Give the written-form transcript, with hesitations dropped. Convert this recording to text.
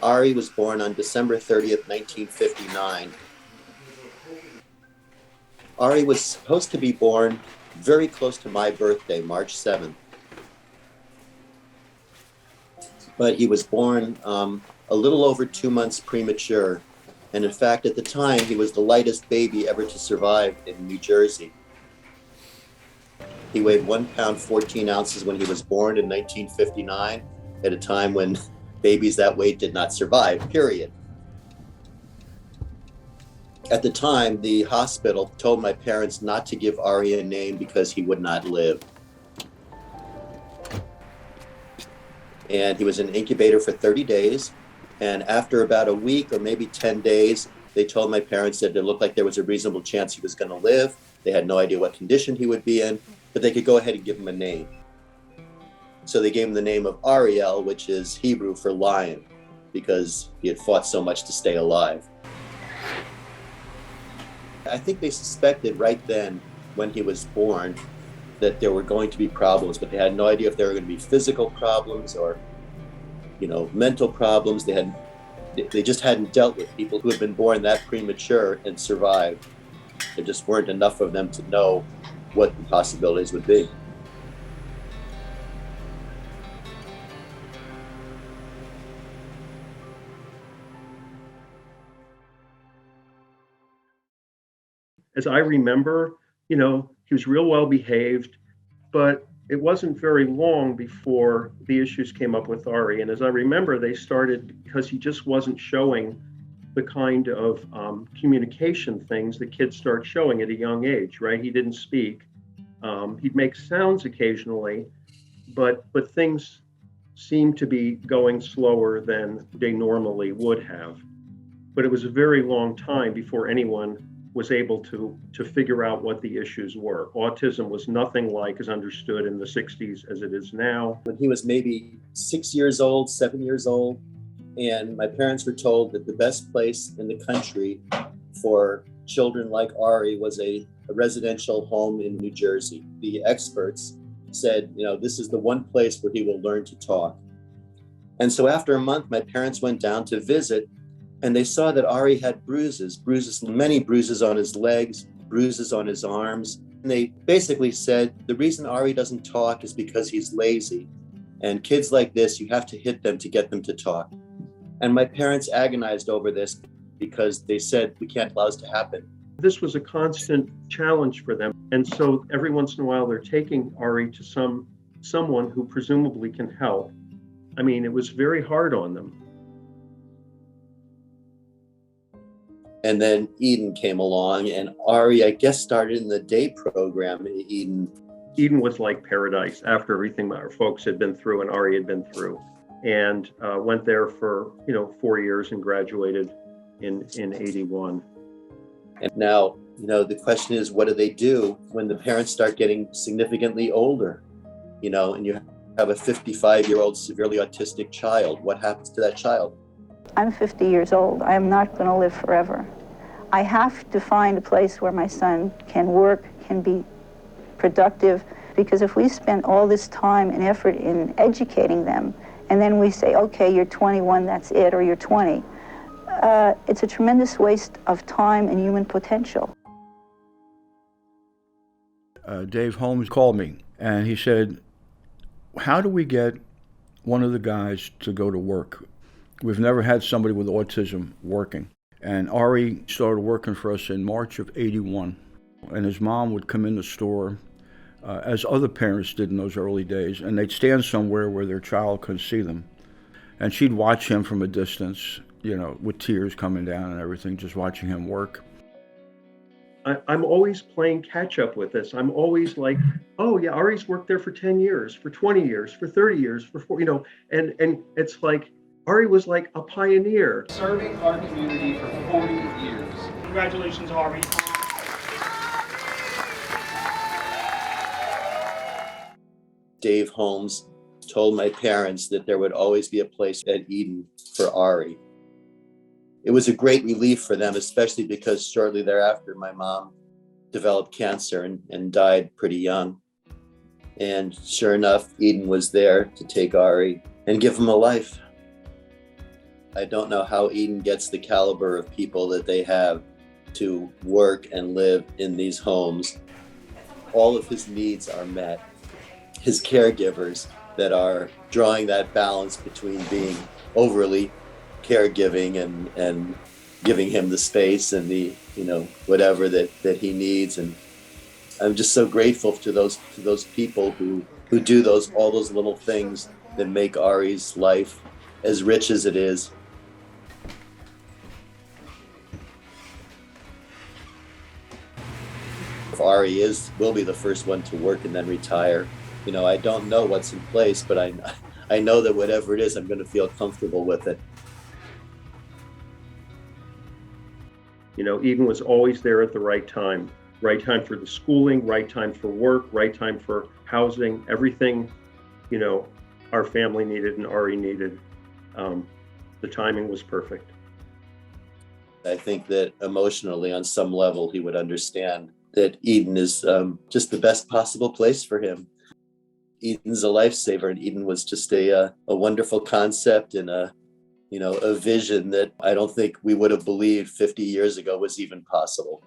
Ari was born on December 30th, 1959. Ari was supposed to be born very close to my birthday, March 7th. But he was born a little over 2 months premature. And in fact, at the time, he was the lightest baby ever to survive in New Jersey. He weighed 1 pound, 14 ounces when he was born in 1959, at a time when babies that weight did not survive, period. At the time, the hospital told my parents not to give Ari a name because he would not live. And he was in an incubator for 30 days. And after about a week or maybe 10 days, they told my parents that it looked like there was a reasonable chance he was going to live. They had no idea what condition he would be in, but they could go ahead and give him a name. So they gave him the name of Ariel, which is Hebrew for lion, because he had fought so much to stay alive. I think they suspected right then, when he was born, that there were going to be problems, but they had no idea if there were going to be physical problems or, mental problems. They just hadn't dealt with people who had been born that premature and survived. There just weren't enough of them to know what the possibilities would be. As I remember, he was real well behaved, but it wasn't very long before the issues came up with Ari. And as I remember, they started because he just wasn't showing the kind of communication things that kids start showing at a young age, right? He didn't speak. He'd make sounds occasionally, but things seemed to be going slower than they normally would have. But it was a very long time before anyone was able to figure out what the issues were. Autism was nothing like as understood in the 60s as it is now. When he was maybe 6 years old, 7 years old, and my parents were told that the best place in the country for children like Ari was a residential home in New Jersey. The experts said, this is the one place where he will learn to talk. And so after a month, my parents went down to visit, and they saw that Ari had bruises, many bruises on his legs, bruises on his arms. And they basically said, the reason Ari doesn't talk is because he's lazy. And kids like this, you have to hit them to get them to talk. And my parents agonized over this because they said, we can't allow this to happen. This was a constant challenge for them. And so every once in a while, they're taking Ari to someone who presumably can help. I mean, it was very hard on them. And then Eden came along, and Ari, I guess, started in the day program in Eden. Eden was like paradise after everything our folks had been through and Ari had been through, and went there for 4 years and graduated in 81. And now, the question is, what do they do when the parents start getting significantly older? And you have a 55-year-old severely autistic child. What happens to that child? I'm 50 years old. I am not going to live forever. I have to find a place where my son can work, can be productive, because if we spend all this time and effort in educating them, and then we say, okay, you're 21, that's it, or you're 20, it's a tremendous waste of time and human potential. Dave Holmes called me, and he said, how do we get one of the guys to go to work? We've never had somebody with autism working. And Ari started working for us in March of 81. And his mom would come in the store, as other parents did in those early days, and they'd stand somewhere where their child couldn't see them. And she'd watch him from a distance, with tears coming down and everything, just watching him work. I'm always playing catch up with this. I'm always like, oh yeah, Ari's worked there for 10 years, for 20 years, for 30 years, for 40, and it's like, Ari was like a pioneer. Serving our community for 40 years. Congratulations, Ari. Dave Holmes told my parents that there would always be a place at Eden for Ari. It was a great relief for them, especially because shortly thereafter, my mom developed cancer and died pretty young. And sure enough, Eden was there to take Ari and give him a life. I don't know how Eden gets the caliber of people that they have to work and live in these homes. All of his needs are met. His caregivers that are drawing that balance between being overly caregiving and giving him the space and the, whatever that he needs. And I'm just so grateful to those people who do all those little things that make Ari's life as rich as it is. If Ari will be the first one to work and then retire, I don't know what's in place, but I know that whatever it is, I'm going to feel comfortable with it. Eden was always there at the right time for the schooling, right time for work, right time for housing, everything, our family needed and Ari needed. The timing was perfect. I think that emotionally, on some level, he would understand that Eden is just the best possible place for him. Eden's a lifesaver, and Eden was just a wonderful concept and a vision that I don't think we would have believed 50 years ago was even possible.